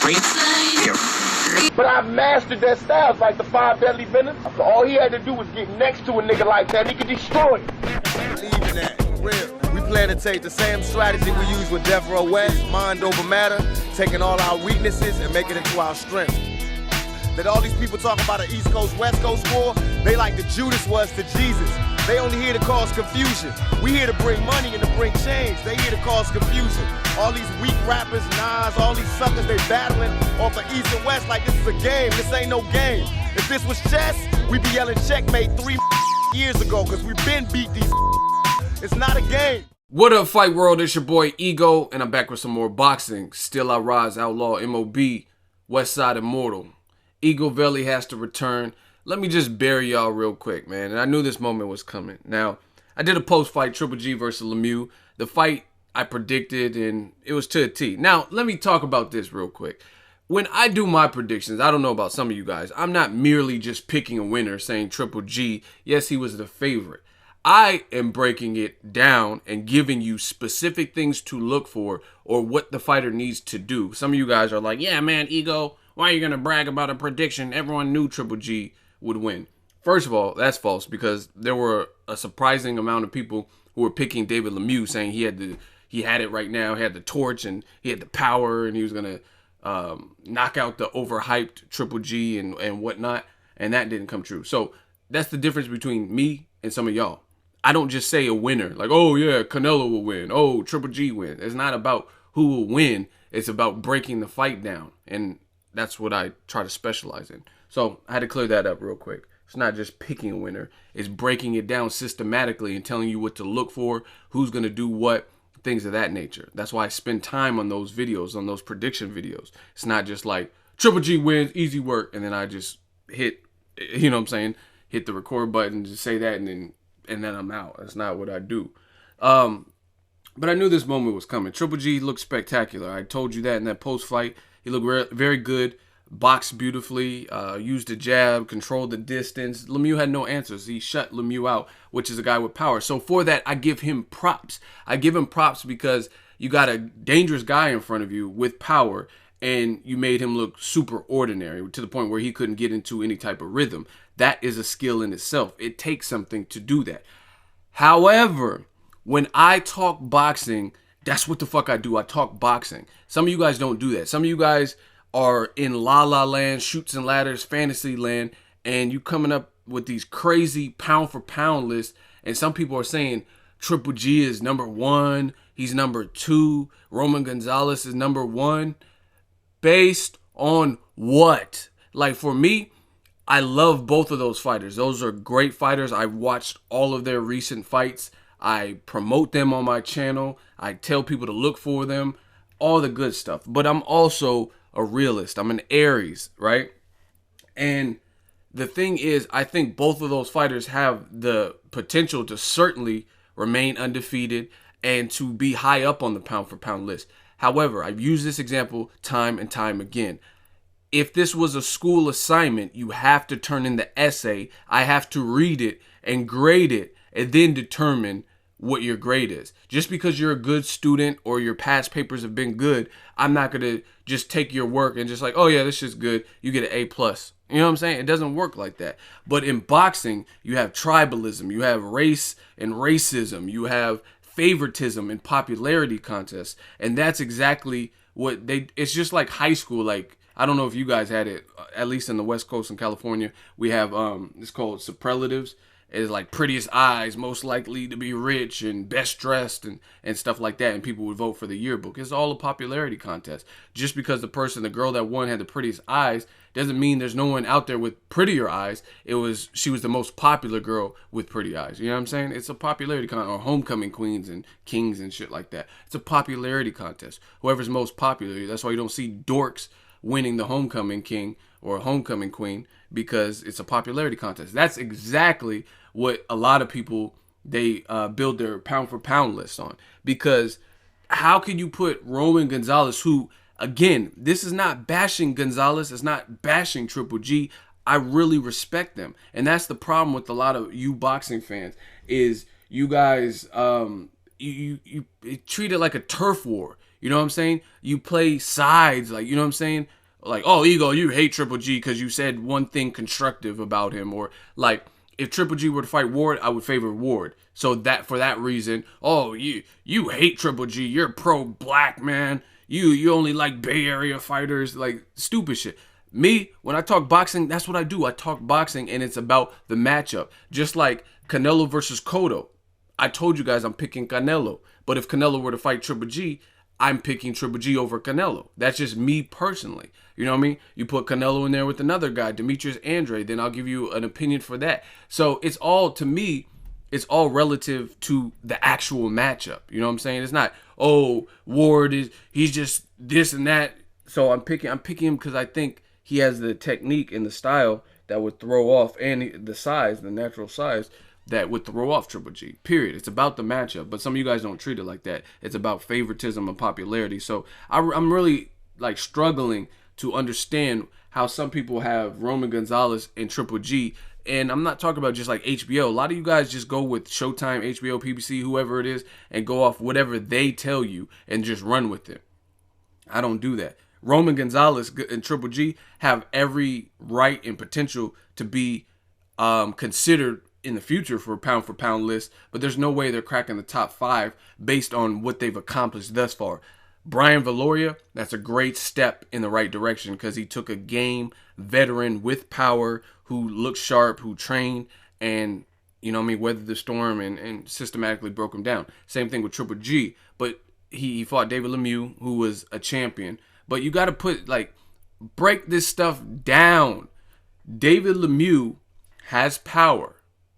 But I mastered that style. It's like the 5 deadly venoms. So all he had to do was get next to a nigga like that, and he could destroy him. Believe in that, for real. We plan to take the same strategy we use with Death Row West, mind over matter, taking all our weaknesses and making it into our strength. That all these people talk about an East Coast, West Coast war, they like the Judas was to Jesus. They only here to cause confusion. We here to bring money and to bring change. They here to cause confusion. All these weak rappers, Nas, all these suckers, they battling off of East and West like this is a game. This ain't no game. If this was chess, we'd be yelling checkmate 3 years ago, because we've been beat these. It's not a game. What up, Fight World? It's your boy Ego, and I'm back with some more boxing. Still I Rise, Outlaw, MOB, Westside Immortal. EGOVELI has to return. Let me just bury y'all real quick, man. And I knew this moment was coming. Now, I did a post-fight Triple G versus Lemieux. The fight I predicted, and it was to a T. Now, let me talk about this real quick. When I do my predictions, I don't know about some of you guys, I'm not merely just picking a winner saying Triple G, yes, he was the favorite. I am breaking it down and giving you specific things to look for or what the fighter needs to do. Some of you guys are like, yeah, man, Ego, why are you going to brag about a prediction? Everyone knew Triple G would win. First of all, that's false, because there were a surprising amount of people who were picking David Lemieux, saying he had it right now, he had the torch and he had the power and he was going to knock out the overhyped Triple G and whatnot, and that didn't come true. So that's the difference between me and some of y'all. I don't just say a winner, like, oh yeah, Canelo will win, oh, Triple G win. It's not about who will win, it's about breaking the fight down, and that's what I try to specialize in. So I had to clear that up real quick. It's not just picking a winner, it's breaking it down systematically and telling you what to look for, who's going to do what, things of that nature. That's why I spend time on those videos, on those prediction videos. It's not just like Triple G wins, easy work, and then I just hit, you know what I'm saying, hit the record button, just say that, and then I'm out. That's not what I do. But I knew this moment was coming. Triple G looked spectacular. I told you that in that post-fight. He looked very good, boxed beautifully, used the jab, controlled the distance. Lemieux had no answers. He shut Lemieux out, which is a guy with power. So for that, I give him props. I give him props because you got a dangerous guy in front of you with power, and you made him look super ordinary to the point where he couldn't get into any type of rhythm. That is a skill in itself. It takes something to do that. However, when I talk boxing, that's what the fuck I do. I talk boxing. Some of you guys don't do that. Some of you guys are in La La Land, Chutes and Ladders, fantasy land, and you coming up with these crazy pound for pound lists, and some people are saying Triple G is #1, he's #2, Roman Gonzalez is #1. Based on what? Like, for me, I love both of those fighters. Those are great fighters. I've watched all of their recent fights. I promote them on my channel. I tell people to look for them, all the good stuff. But I'm also a realist. I'm an Aries, right? And the thing is, I think both of those fighters have the potential to certainly remain undefeated and to be high up on the pound for pound list. However, I've used this example time and time again. If this was a school assignment, you have to turn in the essay. I have to read it and grade it and then determine what your grade is. Just because you're a good student or your past papers have been good, I'm not going to just take your work and just like, oh yeah, this is good, you get an A+. You know what I'm saying? It doesn't work like that. But in boxing, you have tribalism, you have race and racism, you have favoritism and popularity contests. And that's exactly what it's just like high school. Like, I don't know if you guys had it, at least in the West Coast in California, we have, it's called superlatives. It's like prettiest eyes, most likely to be rich, and best dressed, and stuff like that. And people would vote for the yearbook. It's all a popularity contest. Just because the girl that won had the prettiest eyes, doesn't mean there's no one out there with prettier eyes. She was the most popular girl with pretty eyes. You know what I'm saying? It's a popularity contest, or homecoming queens and kings and shit like that. It's a popularity contest. Whoever's most popular. That's why you don't see dorks winning the homecoming king or homecoming queen, because it's a popularity contest. That's exactly what a lot of people, they build their pound for pound list on. Because how can you put Roman Gonzalez, who, again, this is not bashing Gonzalez, it's not bashing Triple G. I really respect them. And that's the problem with a lot of you boxing fans, is you guys, you treat it like a turf war. You know what I'm saying? You play sides, like, you know what I'm saying? Like, oh, Ego, you hate Triple G because you said one thing constructive about him. Or, like, if Triple G were to fight Ward, I would favor Ward. So that, for that reason, oh, you hate Triple G. You're pro-black, man. You only like Bay Area fighters. Like, stupid shit. Me, when I talk boxing, that's what I do. I talk boxing, and it's about the matchup. Just like Canelo versus Cotto. I told you guys I'm picking Canelo. But if Canelo were to fight Triple G, I'm picking Triple G over Canelo. That's just me personally. You know what I mean? You put Canelo in there with another guy, Demetrius Andre, then I'll give you an opinion for that. So it's all, to me, it's all relative to the actual matchup. You know what I'm saying? It's not, oh, Ward he's just this and that. So I'm picking him because I think he has the technique and the style that would throw off, and the size, the natural size, that would throw off Triple G, period. It's about the matchup, but some of you guys don't treat it like that. It's about favoritism and popularity. So I'm really, like, struggling to understand how some people have Roman Gonzalez and Triple G, and I'm not talking about just like HBO. A lot of you guys just go with Showtime, HBO, PBC, whoever it is, and go off whatever they tell you and just run with it. I don't do that. Roman Gonzalez and Triple G have every right and potential to be considered in the future for pound list, but there's no way they're cracking the top 5 based on what they've accomplished thus far. Brian Valoria, that's a great step in the right direction because he took a game veteran with power who looked sharp, who trained, and, you know what I mean, weathered the storm and systematically broke him down. Same thing with Triple G, but he fought David Lemieux, who was a champion. But you got to put, like, break this stuff down. David Lemieux has power.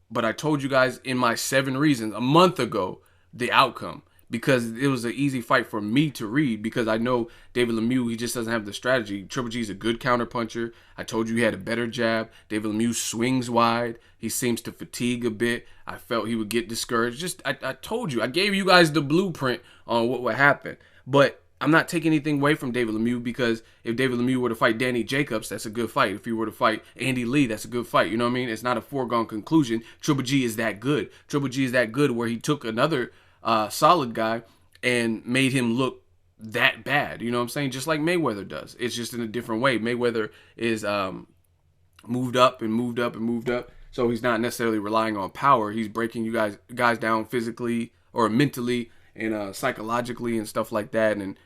But I told you guys in my 7 reasons a month ago the outcome, because it was an easy fight for me to read, because I know David Lemieux, he just doesn't have the strategy. Triple G is a good counterpuncher. I told you he had a better jab. David Lemieux swings wide. He seems to fatigue a bit. I felt he would get discouraged. I told you. I gave you guys the blueprint on what would happen. But I'm not taking anything away from David Lemieux, because if David Lemieux were to fight Danny Jacobs, that's a good fight. If he were to fight Andy Lee, that's a good fight. You know what I mean? It's not a foregone conclusion. Triple G is that good. Triple G is that good where he took another solid guy and made him look that bad. You know what I'm saying? Just like Mayweather does. It's just in a different way. Mayweather is moved up and moved up and moved up. So he's not necessarily relying on power. He's breaking you guys down physically or mentally and psychologically and stuff like that, and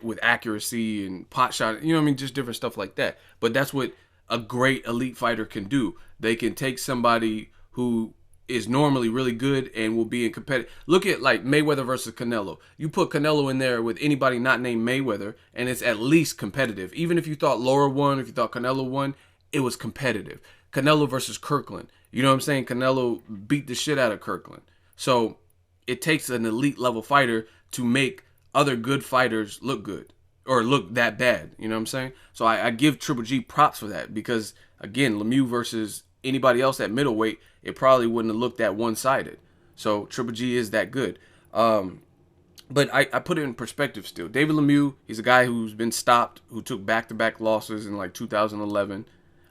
with accuracy and pot shot, you know what I mean, just different stuff like that. But that's what a great elite fighter can do. They can take somebody who is normally really good and will be in competitive. Look at like Mayweather versus Canelo. You put Canelo in there with anybody not named Mayweather, and it's at least competitive. Even if you thought Laura won, if you thought Canelo won, it was competitive. Canelo versus Kirkland. You know what I'm saying? Canelo beat the shit out of Kirkland. So it takes an elite level fighter to make other good fighters look good or look that bad. You know what I'm saying? So I give Triple G props for that, because again, Lemieux versus anybody else at middleweight, it probably wouldn't have looked that one-sided. So Triple G is that good. But I put it in perspective still. David Lemieux, he's a guy who's been stopped, who took back-to-back losses in like 2011.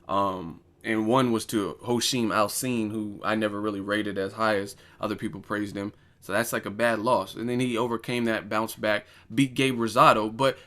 And one was to Hoshim Alcine, who I never really rated as high as other people praised him. So that's like a bad loss. And then he overcame that, bounced back, beat Gabe Rosado. But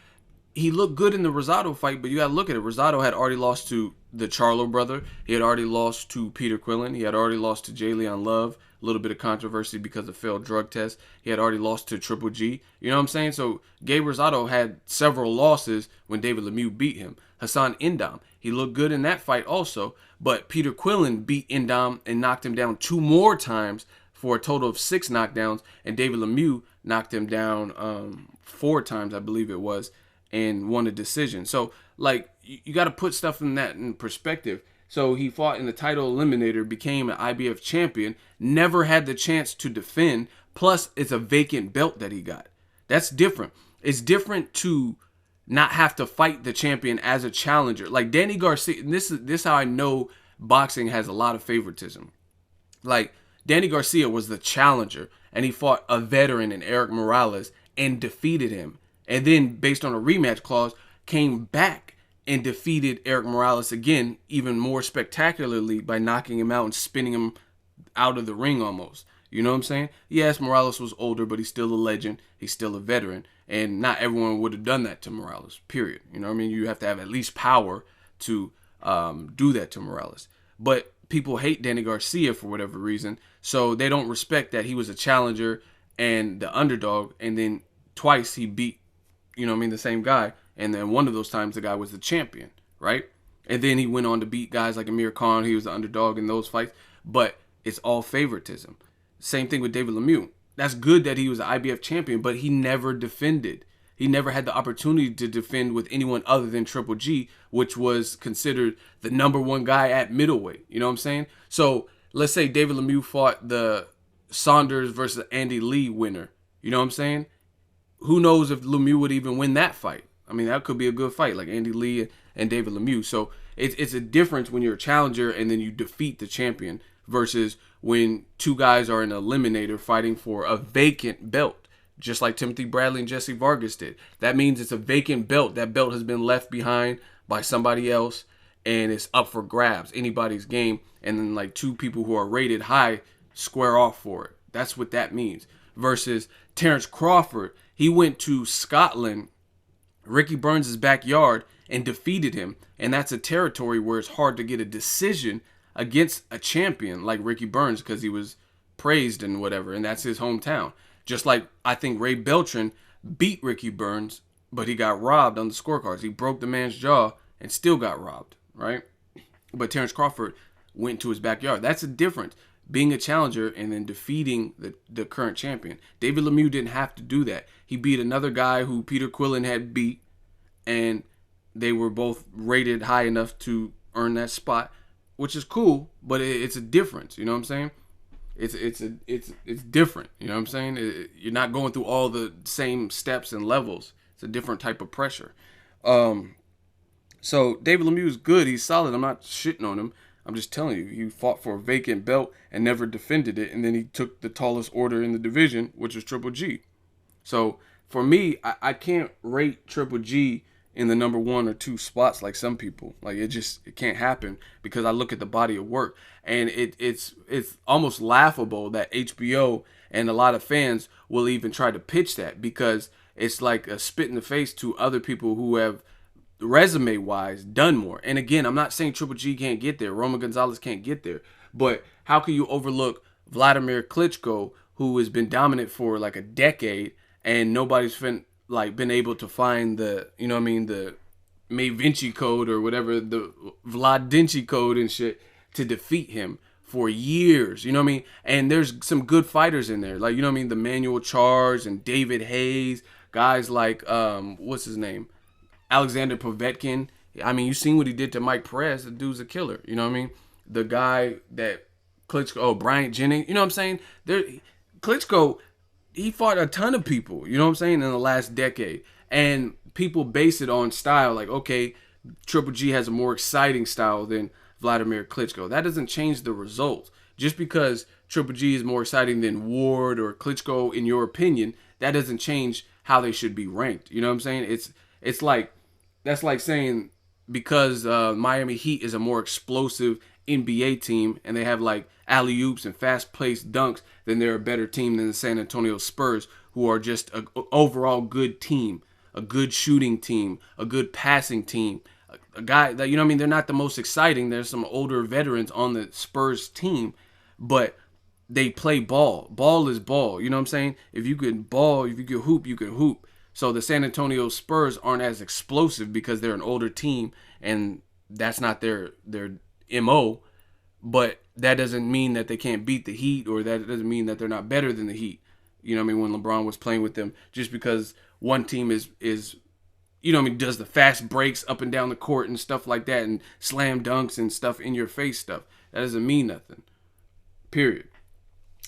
he looked good in the Rosado fight, but you got to look at it. Rosado had already lost to the Charlo brother. He had already lost to Peter Quillen. He had already lost to Jay Leon Love. A little bit of controversy because of failed drug tests. He had already lost to Triple G. You know what I'm saying? So Gabe Rosado had several losses when David Lemieux beat him. Hassan Indam, he looked good in that fight also. But Peter Quillen beat Indam and knocked him down 2 more times for a total of 6 knockdowns, and David Lemieux knocked him down 4 times, I believe it was, and won a decision. So, like, you got to put stuff in perspective. So he fought in the title eliminator, became an IBF champion, never had the chance to defend, plus it's a vacant belt that he got. That's different. It's different to not have to fight the champion as a challenger. Like Danny Garcia, and this is how I know boxing has a lot of favoritism. Like, Danny Garcia was the challenger, and he fought a veteran in Eric Morales and defeated him. And then, based on a rematch clause, came back and defeated Eric Morales again, even more spectacularly, by knocking him out and spinning him out of the ring almost. You know what I'm saying? Yes, Morales was older, but he's still a legend. He's still a veteran. And not everyone would have done that to Morales, period. You know what I mean? You have to have at least power to do that to Morales. But people hate Danny Garcia for whatever reason, so they don't respect that he was a challenger and the underdog, and then twice he beat, you know what I mean, the same guy, and then one of those times the guy was the champion, right? And then he went on to beat guys like Amir Khan. He was the underdog in those fights, but it's all favoritism. Same thing with David Lemieux. That's good that he was an IBF champion, but he never defended. He never had the opportunity to defend with anyone other than Triple G, which was considered the #1 guy at middleweight. You know what I'm saying? So let's say David Lemieux fought the Saunders versus Andy Lee winner. You know what I'm saying? Who knows if Lemieux would even win that fight? I mean, that could be a good fight, like Andy Lee and David Lemieux. So it's a difference when you're a challenger and then you defeat the champion versus when two guys are an eliminator fighting for a vacant belt, just like Timothy Bradley and Jesse Vargas did. That means it's a vacant belt. That belt has been left behind by somebody else, and it's up for grabs, anybody's game. And then like two people who are rated high square off for it. That's what that means. Versus Terrence Crawford, he went to Scotland, Ricky Burns' backyard, and defeated him. And that's a territory where it's hard to get a decision against a champion like Ricky Burns because he was praised and whatever, and that's his hometown. Just like I think Ray Beltran beat Ricky Burns, but he got robbed on the scorecards. He broke the man's jaw and still got robbed, right? But Terrence Crawford went to his backyard. That's a difference. Being a challenger and then defeating the current champion. David Lemieux didn't have to do that. He beat another guy who Peter Quillen had beat, and they were both rated high enough to earn that spot, which is cool, but it's a difference. You know what I'm saying? It's different. You know what I'm saying? You're not going through all the same steps and levels. It's a different type of pressure. So David Lemieux is good. He's solid. I'm not shitting on him. I'm just telling you, he fought for a vacant belt and never defended it, and then he took the tallest order in the division, which was Triple G. So for me, I can't rate Triple G in the #1 or 2 spots like some people. Like it can't happen because I look at the body of work, and it's almost laughable that HBO and a lot of fans will even try to pitch that because it's like a spit in the face to other people who have resume-wise done more. And again, I'm not saying Triple G can't get there. Roman Gonzalez can't get there. But how can you overlook Wladimir Klitschko, who has been dominant for like a decade, and nobody's been able to find the, you know what I mean, the May Vinci code or whatever, the Vlad Vinci code and shit to defeat him for years, you know what I mean? And there's some good fighters in there. Like, you know what I mean? The Manuel Charles and David Hayes, guys like, what's his name? Alexander Povetkin. I mean, you seen what he did to Mike Perez. The dude's a killer. You know what I mean? The guy that Klitschko, Bryant Jennings. You know what I'm saying? Klitschko, he fought a ton of people. You know what I'm saying? In the last decade, and people base it on style. Like, okay, Triple G has a more exciting style than Wladimir Klitschko. That doesn't change the results. Just because Triple G is more exciting than Ward or Klitschko, in your opinion, that doesn't change how they should be ranked. You know what I'm saying? It's like, that's like saying because Miami Heat is a more explosive NBA team and they have like alley-oops and fast-paced dunks, then they're a better team than the San Antonio Spurs, who are just an overall good team, a good shooting team, a good passing team, a guy that, you know what I mean, they're not the most exciting. There's some older veterans on the Spurs team, but they play ball. Ball is ball. You know what I'm saying? If you can ball, if you can hoop, you can hoop. So the San Antonio Spurs aren't as explosive because they're an older team and that's not their MO. But that doesn't mean that they can't beat the Heat, or that doesn't mean that they're not better than the Heat. You know what I mean? When LeBron was playing with them, just because one team is you know what I mean, does the fast breaks up and down the court and stuff like that and slam dunks and stuff in your face stuff. That doesn't mean nothing. Period.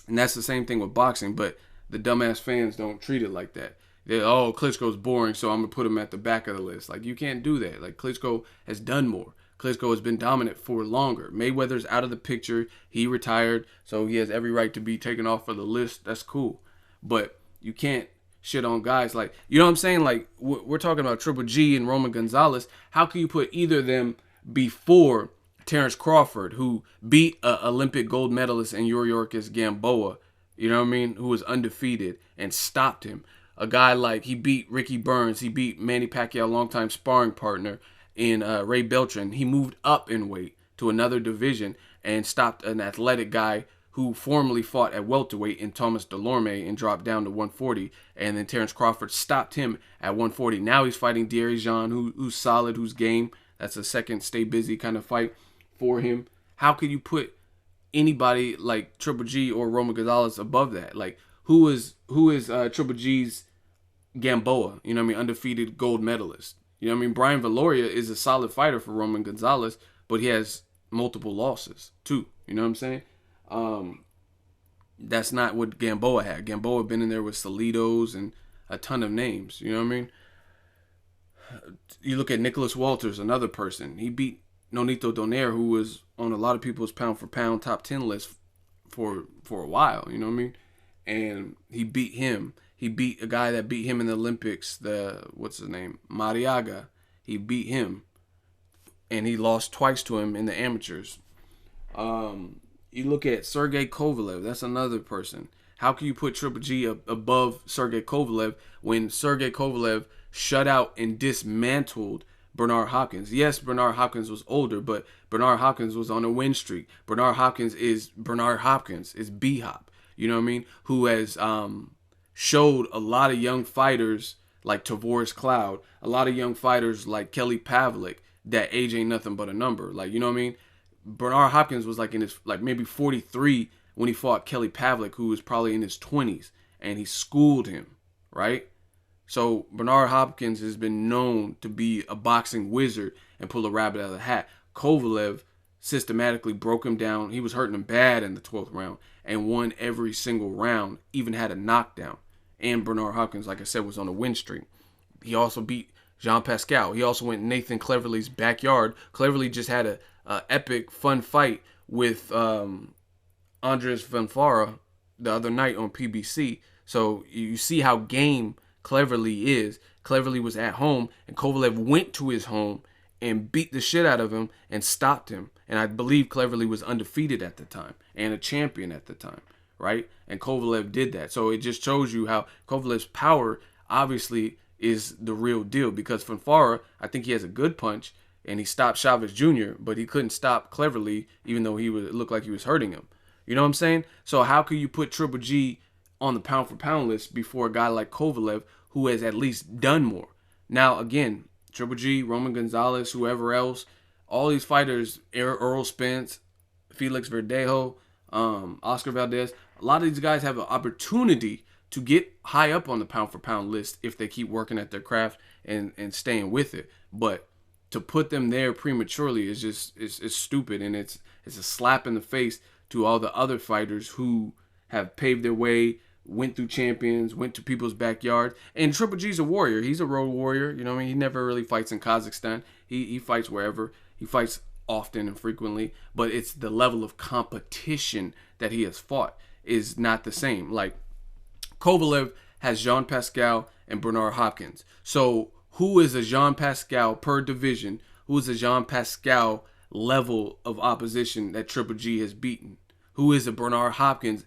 And that's the same thing with boxing, but the dumbass fans don't treat it like that. Oh, Klitschko's boring, so I'm going to put him at the back of the list. Like, you can't do that. Like, Klitschko has done more. Klitschko has been dominant for longer. Mayweather's out of the picture. He retired, so he has every right to be taken off of the list. That's cool. But you can't shit on guys like, you know what I'm saying? Like, we're talking about Triple G and Roman Gonzalez. How can you put either of them before Terrence Crawford, who beat an Olympic gold medalist in Yuriorkis Gamboa, you know what I mean, who was undefeated and stopped him? A guy like, he beat Ricky Burns, he beat Manny Pacquiao, longtime sparring partner, in Ray Beltran. He moved up in weight to another division and stopped an athletic guy who formerly fought at welterweight in Thomas Delorme and dropped down to 140. And then Terrence Crawford stopped him at 140. Now he's fighting Thierry Jean, who's solid, who's game. That's a second stay busy kind of fight for him. How could you put anybody like Triple G or Roman Gonzalez above that? Like, who is Triple G's Gamboa? You know what I mean? Undefeated gold medalist. You know what I mean? Brian Valoria is a solid fighter for Roman Gonzalez, but he has multiple losses too. You know what I'm saying? That's not what Gamboa had. Gamboa been in there with Salitos and a ton of names. You know what I mean? You look at Nicholas Walters, another person. He beat Nonito Donaire, who was on a lot of people's pound for pound top 10 list for a while. You know what I mean? And he beat him. He beat a guy that beat him in the Olympics. What's his name? Mariaga. He beat him, and he lost twice to him in the amateurs. You look at Sergey Kovalev. That's another person. How can you put Triple G above Sergey Kovalev when Sergey Kovalev shut out and dismantled Bernard Hopkins? Yes, Bernard Hopkins was older, but Bernard Hopkins was on a win streak. Bernard Hopkins is B-Hop. You know what I mean? Who has showed a lot of young fighters like Tavoris Cloud, a lot of young fighters like Kelly Pavlik, that age ain't nothing but a number. Like, you know what I mean? Bernard Hopkins was like in his, like maybe 43 when he fought Kelly Pavlik, who was probably in his 20s, and he schooled him, right? So Bernard Hopkins has been known to be a boxing wizard and pull a rabbit out of the hat. Kovalev systematically broke him down. He was hurting him bad in the 12th round and won every single round, even had a knockdown. And Bernard Hopkins, like I said, was on a win streak. He also beat Jean Pascal. He also went Nathan Cleverly's backyard. Cleverly just had a epic, fun fight with Andres Vanfara the other night on PBC. So you see how game Cleverly is. Cleverly was at home, and Kovalev went to his home and beat the shit out of him and stopped him. And I believe Cleverly was undefeated at the time and a champion at the time, right? And Kovalev did that. So it just shows you how Kovalev's power obviously is the real deal, because Fanfara, I think he has a good punch, and he stopped Chavez Jr., but he couldn't stop Cleverly, even though it looked like he was hurting him. You know what I'm saying? So how can you put Triple G on the pound for pound list before a guy like Kovalev, who has at least done more? Now, again, Triple G, Roman Gonzalez, whoever else, all these fighters, Earl Spence, Felix Verdejo, Oscar Valdez, a lot of these guys have an opportunity to get high up on the pound for pound list if they keep working at their craft and staying with it. But to put them there prematurely is just it's stupid, and it's a slap in the face to all the other fighters who have paved their way, went through champions, went to people's backyards. And Triple G's a warrior. He's a road warrior. You know what I mean? He never really fights in Kazakhstan. He fights wherever. He fights often and frequently. But it's the level of competition that he has fought is not the same. Like, Kovalev has Jean Pascal and Bernard Hopkins. So who is a Jean Pascal per division? Who is a Jean Pascal level of opposition that Triple G has beaten? Who is a Bernard Hopkins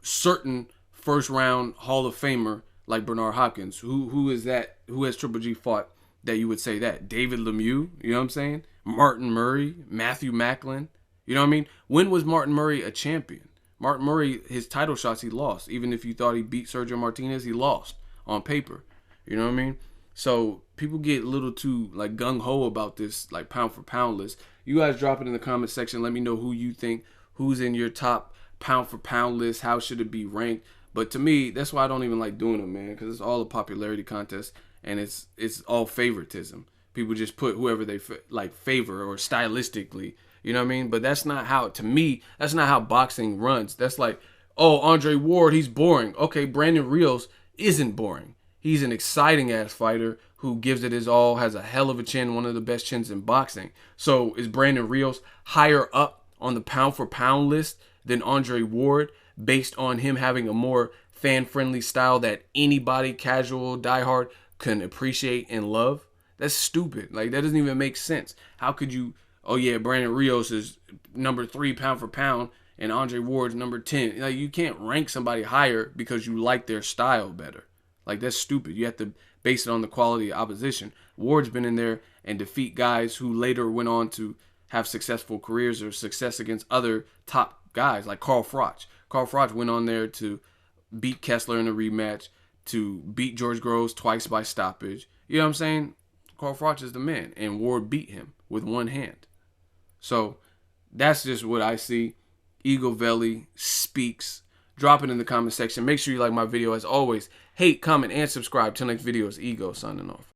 certain first round Hall of Famer like Bernard Hopkins? Who is that? Who has Triple G fought that you would say that? David Lemieux, you know what I'm saying? Martin Murray, Matthew Macklin. You know what I mean? When was Martin Murray a champion? Martin Murray, his title shots he lost. Even if you thought he beat Sergio Martinez, he lost on paper. You know what I mean? So people get a little too like gung-ho about this like pound for pound list. You guys drop it in the comment section. Let me know who you think, who's in your top pound for pound list. How should it be ranked? But to me, that's why I don't even like doing them, man, because it's all a popularity contest and it's all favoritism. People just put whoever they like favor or stylistically. You know what I mean? But that's not how, to me, that's not how boxing runs. That's like, oh, Andre Ward, he's boring. Okay, Brandon Rios isn't boring. He's an exciting ass fighter who gives it his all, has a hell of a chin, one of the best chins in boxing. So is Brandon Rios higher up on the pound for pound list than Andre Ward based on him having a more fan-friendly style that anybody, casual, diehard, can appreciate and love? That's stupid. Like, that doesn't even make sense. How could you... Oh yeah, Brandon Rios is number 3 pound for pound and Andre Ward's number 10. Like, you can't rank somebody higher because you like their style better. Like, that's stupid. You have to base it on the quality of opposition. Ward's been in there and defeat guys who later went on to have successful careers or success against other top guys, like Carl Froch. Carl Froch went on there to beat Kessler in a rematch, to beat George Groves twice by stoppage. You know what I'm saying? Carl Froch is the man, and Ward beat him with one hand. So that's just what I see. EGOVELI speaks. Drop it in the comment section. Make sure you like my video. As always, hate, comment, and subscribe. Till next video, it's Ego signing off.